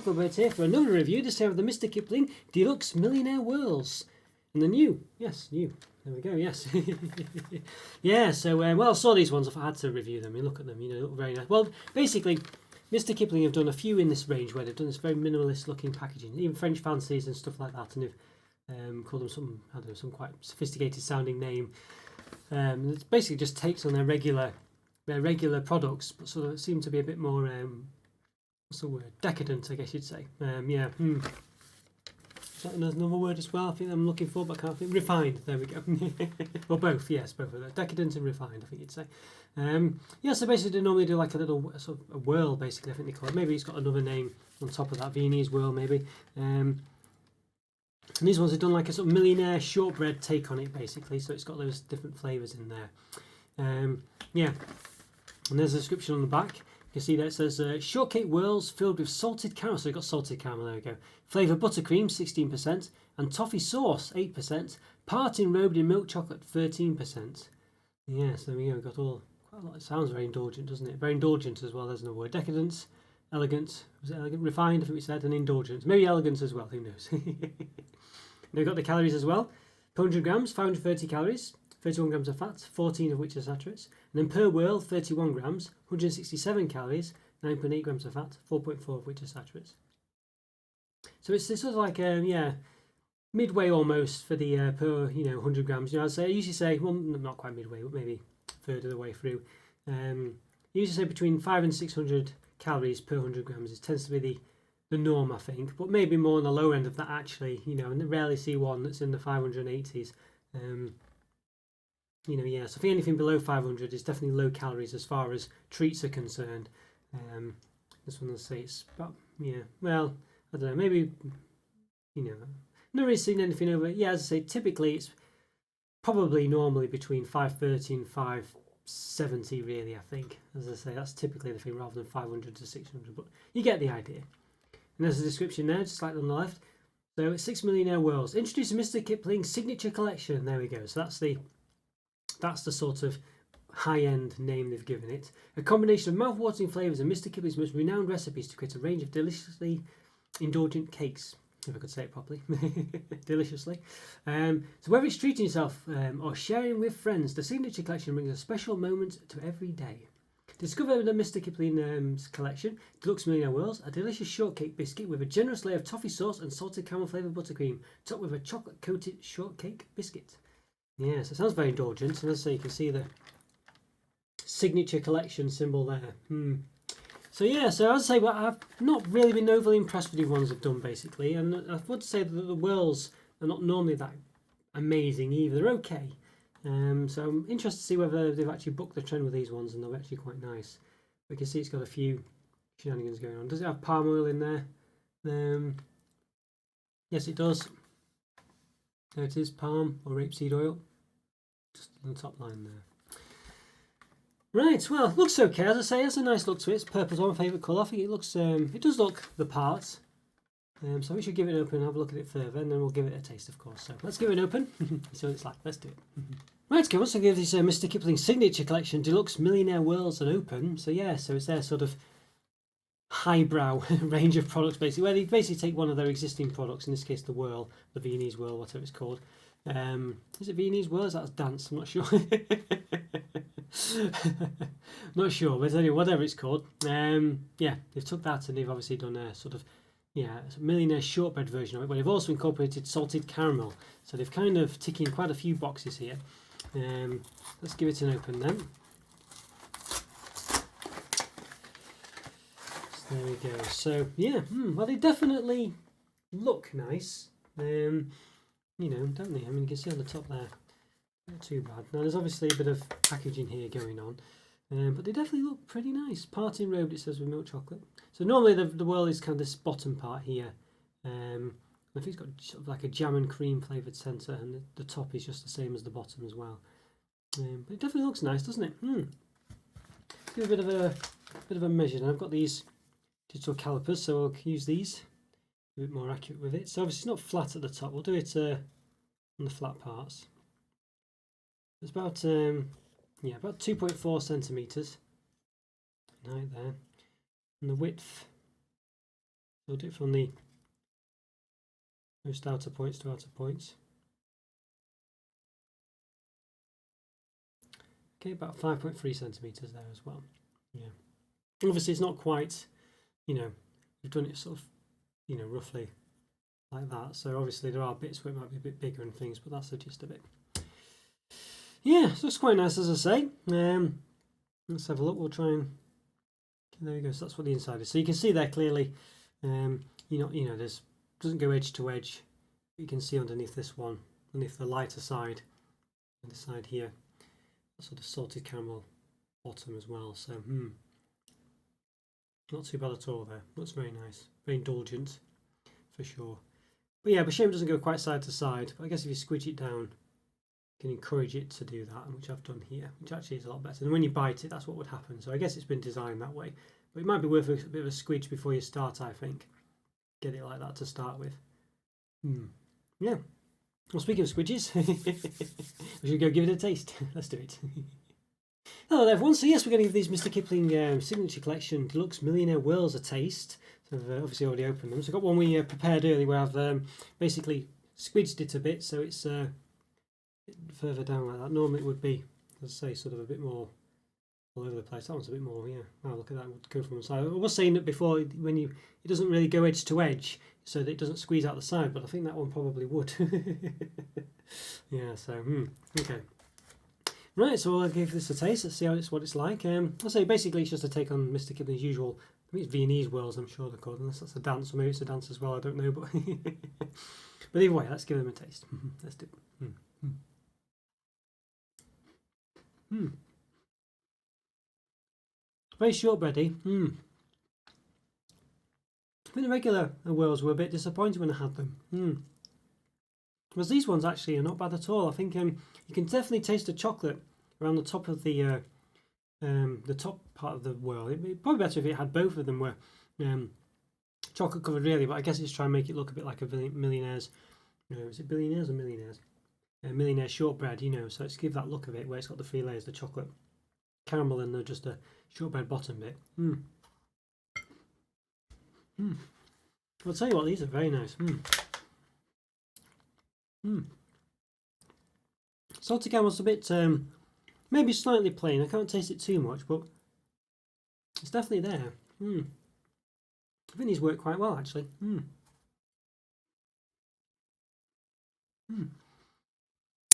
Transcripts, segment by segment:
Roberto here for another review, this time of the Mr Kipling Deluxe Millionaire Whirls. And the new, new. There we go, yes. Yeah, so, well, I saw these ones, I had to review them. You look at them, you know, they look very nice. Well, basically, Mr Kipling have done a few in this range where they've done this very minimalist looking packaging, even French fancies and stuff like that, and they've called them some, I don't know, some quite sophisticated sounding name. It basically just takes on their regular products, but sort of seem to be a bit more, what's the word? Decadent, I guess you'd say. Yeah. Is that another word as well? I think I'm looking for, but I can't think. Refined. There we go. Or both. Yes, both of them. Decadent and refined, I think you'd say. Yeah. So basically, they normally do like a little sort of a whirl. Basically, I think they call it. Maybe it's got another name on top of that. Viennese whirl, maybe. And these ones have done like a sort of millionaire shortbread take on it, basically. So it's got those different flavours in there. Yeah. And there's a description on the back. You can see there it says shortcake whirls filled with salted caramel. So you've got salted caramel, there we go. Flavour buttercream, 16%. And toffee sauce, 8%. Parting robed in milk chocolate, 13%. Yeah, so there we go. We've got quite a lot. It sounds very indulgent, doesn't it? Very indulgent as well, there's no word. Decadence, elegant. Was it elegant? Refined, I think we said, and indulgent. Maybe elegant as well, who knows? They've got the calories as well. 100 grams, 530 calories. 31 grams of fat, 14 of which are saturates. And then per whirl, 31 grams, 167 calories, 9.8 grams of fat, 4.4 of which are saturates. So it's sort of like, yeah, midway almost for the per 100 grams. You know, I usually say, well, not quite midway, but maybe a third of the way through. Usually say between 500 and 600 calories per 100 grams. It tends to be the norm, I think, but maybe more on the low end of that actually. You know, and I rarely see one that's in the 580s. Yeah, so I think anything below 500 is definitely low calories as far as treats are concerned. This one will say it's about, yeah, well, I don't know, maybe, not really seen anything over, yeah, as I say, typically it's probably normally between 530 and 570 really, I think. As I say, that's typically the thing rather than 500 to 600, but you get the idea. And there's a description there, just like on the left. So it's 6 Millionaire Whirls. Introducing Mr Kipling Signature Collection. There we go. So that's the sort of high-end name they've given it. A combination of mouth-watering flavours and Mr Kipling's most renowned recipes to create a range of deliciously indulgent cakes, if I could say it properly. Deliciously. So whether it's treating yourself or sharing with friends, the Signature Collection brings a special moment to every day. Discover the Mr Kipling's collection, Deluxe Millionaire Whirls, a delicious shortcake biscuit with a generous layer of toffee sauce and salted caramel flavoured buttercream, topped with a chocolate-coated shortcake biscuit. Yeah, so it sounds very indulgent, and as I say, you can see the Signature Collection symbol there. So yeah, so as I say, well, I've not really been overly impressed with the ones I've done, basically, and I would say that the whirls are not normally that amazing either. They're okay. So I'm interested to see whether they've actually booked the trend with these ones, and they're actually quite nice. We can see it's got a few shenanigans going on. Does it have palm oil in there? Yes, it does. There it is, palm or rapeseed oil, just on the top line there. Right, well, looks okay. As I say, it has a nice look to it. It's purple's my favourite colour. I think it looks, it does look the part. So we should give it an open and have a look at it further, and then we'll give it a taste, of course. So let's give it an open. See what it's like. Let's do it. Right, okay, once I give this Mr Kipling Signature Collection Deluxe Millionaire Whirls an open. So yeah, so it's their sort of highbrow range of products, basically, where they basically take one of their existing products, in this case the whirl, the Viennese whirl, whatever it's called. Is it Viennese whirl? Is that a dance? I'm not sure. Not sure, but anyway, whatever it's called. Yeah, they've took that and they've obviously done a sort of, yeah, millionaire shortbread version of it, but they've also incorporated salted caramel. So they've kind of ticking quite a few boxes here. Let's give it an open then. There we go. So yeah, well, they definitely look nice. Don't they? I mean, you can see on the top there, not too bad. Now there's obviously a bit of packaging here going on, but they definitely look pretty nice. Parting robed, it says, with milk chocolate. So normally the whirl is kind of this bottom part here. I think it's got sort of like a jam and cream flavoured centre, and the top is just the same as the bottom as well. But it definitely looks nice, doesn't it? Give a bit of a measure. And I've got these digital calipers, so I'll use these a bit more accurate with it. So obviously it's not flat at the top. We'll do it on the flat parts. It's about 2.4 centimeters in height there, and the width I'll do it from the most outer points to outer points. Okay, about 5.3 centimeters there as well. Yeah. Obviously, it's not quite, you know, we've done it sort of, you know, roughly like that. So obviously there are bits where it might be a bit bigger and things, but that's the gist of it. Yeah, so it's quite nice, as I say. Let's have a look. We'll try and. There we go. So that's what the inside is. So you can see there clearly. There's doesn't go edge to edge. You can see underneath this one, underneath the lighter side, and the side here, that sort of salted caramel bottom as well. So not too bad at all there. Looks very nice, very indulgent, for sure. But yeah, but shame it doesn't go quite side to side. But I guess if you squidge it down, you can encourage it to do that, which I've done here, which actually is a lot better. And when you bite it, that's what would happen. So I guess it's been designed that way. But it might be worth a bit of a squidge before you start, I think. Get it like that to start with. Yeah. Well, speaking of squidges, we should go give it a taste. Let's do it. Hello everyone. So yes, we're going to give these Mr Kipling Signature Collection Deluxe Millionaire Whirls a taste. So I've obviously already opened them. So I've got one we prepared earlier where I've basically squidged it a bit, so it's further down like that. Normally it would be, as I say, sort of a bit more all over the place. That one's a bit more, yeah. Wow, look at that. It would go from the side. I was saying that before, when it doesn't really go edge to edge, so that it doesn't squeeze out the side, but I think that one probably would. Yeah, so okay. Right, so I'll give this a taste. Let's see what it's like. I'll say basically it's just a take on Mr Kipling's usual. I think it's Viennese whirls, I'm sure they're called, unless that's a dance, or maybe it's a dance as well. I don't know, but but either way, let's give them a taste. Let's do it. Very shortbready. I think the regular whirls were a bit disappointed when I had them. Whereas these ones actually are not bad at all. I think you can definitely taste the chocolate around the top of the top part of the whirl. It'd be probably better if it had both of them were chocolate covered really, but I guess it's trying to make it look a bit like a Millionaire's. Is it Billionaires or Millionaires? Millionaire shortbread, so it's give that look of it where it's got the 3 layers, the chocolate caramel and just a shortbread bottom bit. I'll tell you what, these are very nice. Salted caramel's a bit, maybe slightly plain. I can't taste it too much, but it's definitely there. I think these work quite well, actually.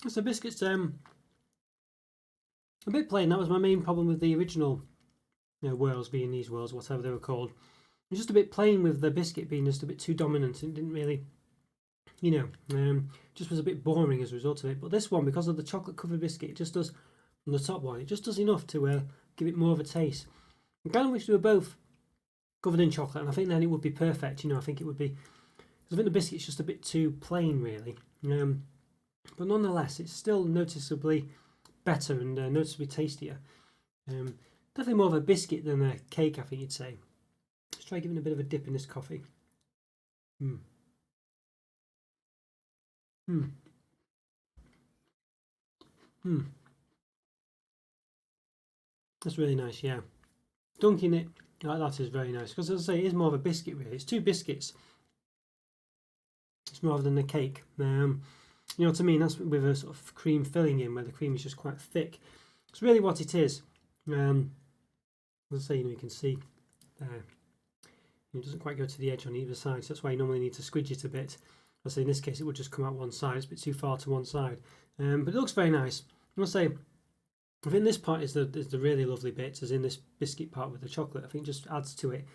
So biscuits, a bit plain. That was my main problem with the original whirls, Viennese whirls, whatever they were called. It was just a bit plain with the biscuit being just a bit too dominant. It didn't really, just was a bit boring as a result of it. But this one, because of the chocolate covered biscuit, it just does, on the top one, it just does enough to give it more of a taste. I kind of wish they were both covered in chocolate, and I think then it would be perfect. I think it would be, because I think the biscuit's just a bit too plain, really. But nonetheless, it's still noticeably better and noticeably tastier. Definitely more of a biscuit than a cake, I think you'd say. Let's try giving a bit of a dip in this coffee. That's really nice, yeah. Dunking it like that is very nice, because as I say, it is more of a biscuit really. It's 2 biscuits. It's more than a cake. You know what I mean? That's with a sort of cream filling in, where the cream is just quite thick. It's really what it is. As I say, you can see there. It doesn't quite go to the edge on either side, so that's why you normally need to squidge it a bit. I say in this case it would just come out one side. It's a bit too far to one side, but it looks very nice. I must say, I think this part is the really lovely bit, as in this biscuit part with the chocolate. I think just adds to it.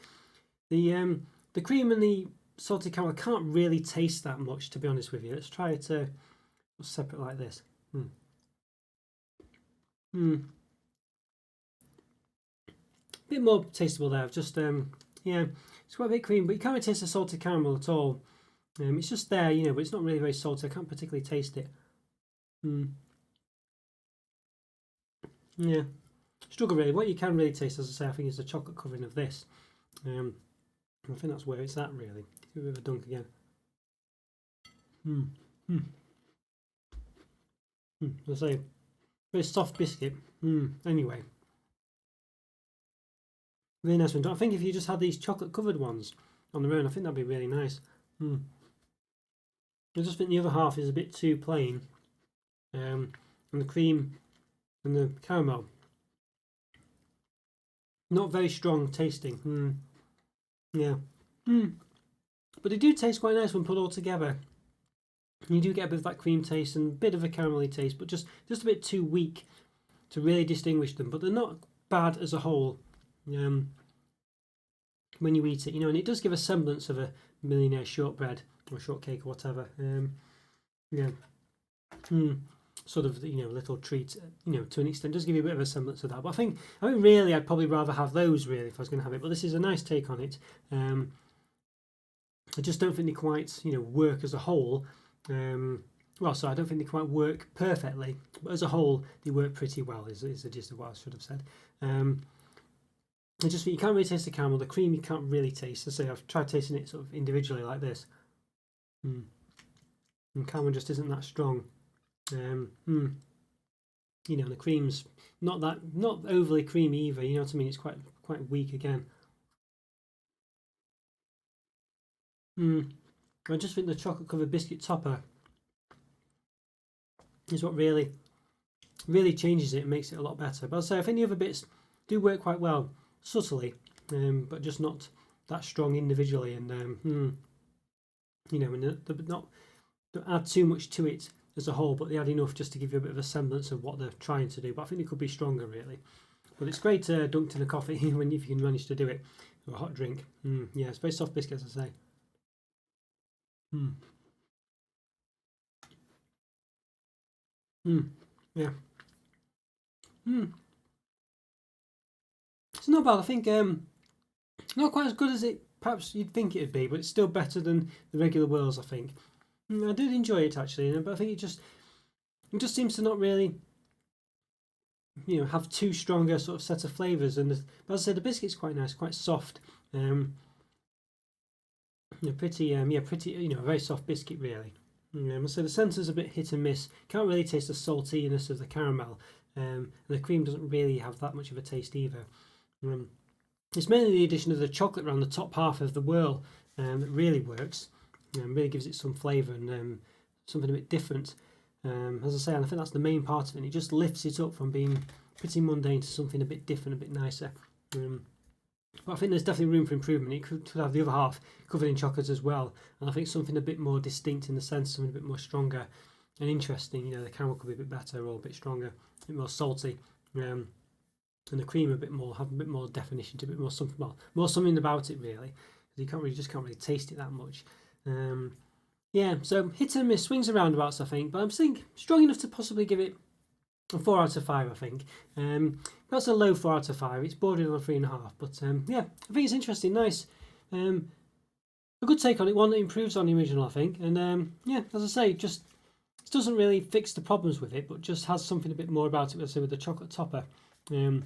The cream and the salted caramel I can't really taste that much, to be honest with you. Let's try it separate like this. Bit more tasteable there. Just yeah, it's quite a bit cream, but you can't really taste the salted caramel at all. It's just there, but it's not really very salty. I can't particularly taste it. Yeah, struggle really. What you can really taste, as I say, I think is the chocolate covering of this. I think that's where it's at really. Give it a bit of a dunk again. As I say, very soft biscuit. Anyway, really nice one. I think if you just had these chocolate covered ones, on their own. I think that'd be really nice. I just think the other half is a bit too plain, and the cream and the caramel not very strong tasting. Yeah. But they do taste quite nice when put all together. You do get a bit of that cream taste and a bit of a caramelly taste, but just a bit too weak to really distinguish them. But they're not bad as a whole when you eat it, and it does give a semblance of a Millionaire shortbread or shortcake or whatever. Yeah. Sort of, little treat, to an extent, does give you a bit of a semblance of that. But I think really I'd probably rather have those really if I was going to have it. But this is a nice take on it. I just don't think they quite, work as a whole. So I don't think they quite work perfectly, but as a whole, they work pretty well. Is the gist of what I should have said. I just think you can't really taste the caramel. The cream you can't really taste. As I say, I've tried tasting it sort of individually like this. And caramel just isn't that strong. The cream's not overly creamy either. You know what I mean? It's quite weak again. I just think the chocolate covered biscuit topper is what really changes it and makes it a lot better. But I'll say I think the other bits do work quite well subtly, but just not that strong individually, and and don't add too much to it as a whole, but they add enough just to give you a bit of a semblance of what they're trying to do. But I think they could be stronger really. But it's great dunked in a coffee if you can manage to do it, or a hot drink. Yeah, it's very soft biscuit, as I say. Yeah. It's not bad. I think not quite as good as it perhaps you'd think it'd be, but it's still better than the regular Whirls, I think. I did enjoy it actually, but I think it just seems to not really have too strong a sort of set of flavours. But as I said, the biscuit's quite nice, quite soft. Pretty a very soft biscuit really. So the centre's a bit hit and miss. Can't really taste the saltiness of the caramel, and the cream doesn't really have that much of a taste either. It's mainly the addition of the chocolate around the top half of the whirl that really works, really gives it some flavour and something a bit different. As I say, and I think that's the main part of it. It just lifts it up from being pretty mundane to something a bit different, a bit nicer. But I think there's definitely room for improvement. It could have the other half covered in chocolate as well, and I think something a bit more distinct in the sense, something a bit more stronger and interesting. The caramel could be a bit better or a bit stronger, a bit more salty, and the cream have a bit more definition to it, a bit more something, more something about it really. You can't really taste it that much. Yeah, so hit and miss, swings and roundabouts, I think, but I'm saying strong enough to possibly give it a 4 out of 5, I think. That's a low 4 out of 5. It's bordering on 3.5, but yeah, I think it's interesting, nice. A good take on it, one that improves on the original, I think. And yeah, as I say, just it doesn't really fix the problems with it, but just has something a bit more about it. Let's say with the chocolate topper, the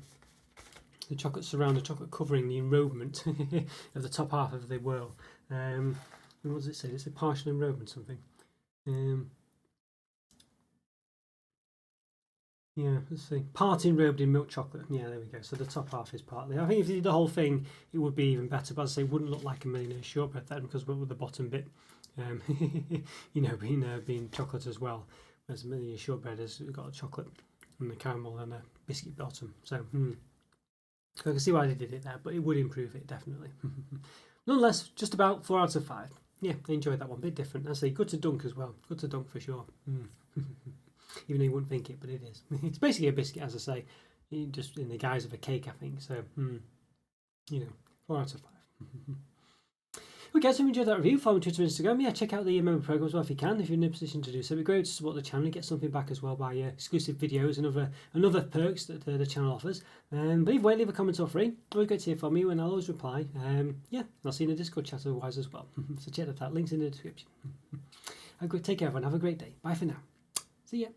chocolate surround, the chocolate covering, the enrobement of the top half of the whirl. And what does it say? It's a partial enrobement, something. Yeah, let's see. Part enrobed in milk chocolate. Yeah, there we go. So the top half is partly. I think if you did the whole thing, it would be even better. But as I say, it wouldn't look like a Millionaire shortbread then, because we're with the bottom bit, being chocolate as well. Whereas a Millionaire shortbread has got a chocolate and the caramel and a biscuit bottom. So I can see why they did it there, but it would improve it definitely. Nonetheless, just about 4 out of 5. Yeah, I enjoyed that one. Bit different. I say, good to dunk as well. Good to dunk for sure. Even though you wouldn't think it, but it is. It's basically a biscuit, as I say, just in the guise of a cake, I think. So, 4 out of 5. Okay, so if you enjoyed that review, follow me on Twitter and Instagram. Yeah, check out the member program as well if you can, if you're in a position to do so. It'd be great to support the channel and get something back as well by exclusive videos and other perks that the channel offers. But either way, leave a comment or free. Always great to hear from you, and I'll always reply. Yeah, I'll see you in the Discord chat otherwise as well. So check that out. Links in the description. Take care, everyone. Have a great day. Bye for now. See ya.